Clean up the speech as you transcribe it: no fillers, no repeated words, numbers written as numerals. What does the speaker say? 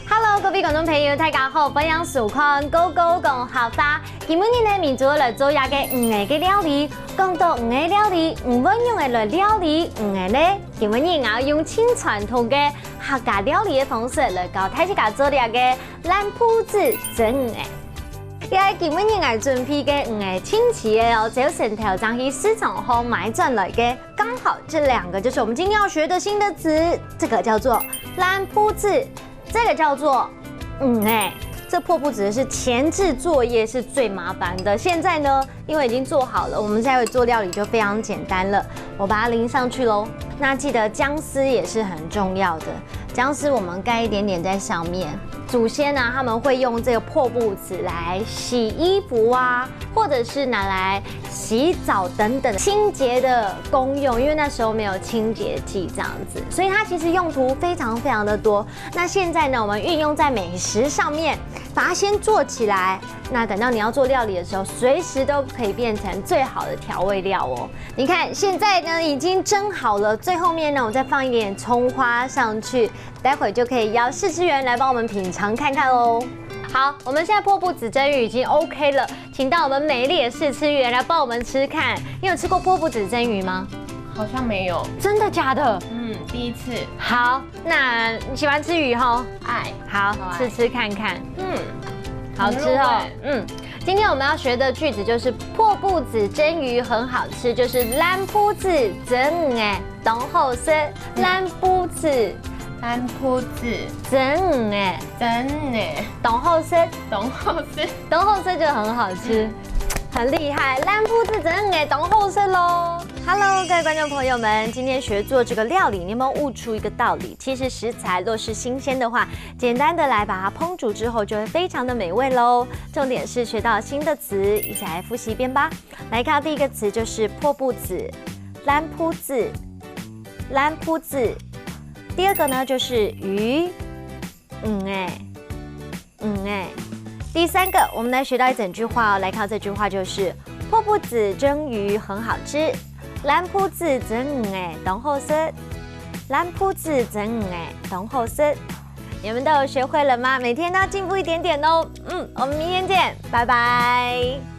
Hello， 各位观众朋友，大家好，欢迎收看《高高讲客家》。今日呢，民族来做一个5个料理。讲到5个料理，5分用来料理5个呢，今日我要用清传统的客家料理的方式来教大家做一个蓝铺子蒸5个。因为今日我准备嘅5个清奇的哦，早晨调整去市场后买转来嘅，刚好这2个就是我们今天要学的新的词，这个叫做蓝铺子。这个叫做这破布子是前置作业是最麻烦的。现在呢，因为已经做好了，我们现在做料理就非常简单了。我把它淋上去喽。那记得姜丝也是很重要的，姜丝我们盖一点点在上面。祖先呢，他们会用这个破布子来洗衣服啊，或者是拿来洗澡等等清洁的功用，因为那时候没有清洁剂这样子，所以它其实用途非常非常的多。那现在呢，我们运用在美食上面，把它先做起来，那等到你要做料理的时候，随时都可以变成最好的调味料哦。你看现在呢已经蒸好了，最后面呢我再放一点葱花上去，待会就可以邀试吃员来帮我们品尝看看哦。好，我们现在破布子蒸鱼已经 OK 了，请到我们美丽的试吃员来帮我们吃看。你有吃过破布子蒸鱼吗？好像没有，真的假的？第一次。好，那你喜欢吃鱼吼？爱。好，吃吃看看。好吃哦。今天我们要学的句子就是破布子蒸鱼很好吃，就是蓝铺子蒸鱼等好吃，蓝铺子。蓝铺子蒸鱼，等好吃，等好吃，等好吃就很好吃，很厉害。蓝铺子蒸鱼等好吃喽。Hello， 各位观众朋友们，今天学做这个料理，你有没有悟出一个道理？其实食材若是新鲜的话，简单的来把它烹煮之后，就会非常的美味喽。重点是学到新的词，一起来复习一遍吧。来看第一个词就是破布子，蓝铺子，蓝铺子。第二个呢就是鱼，第三个我们来学到一整句话哦，来看这句话就是破布子蒸鱼很好吃。蓝铺子蒸鱼等好吃，蓝铺子蒸鱼等好吃。你们都有学会了吗？每天都要进步一点点哦。我们明天见，拜拜。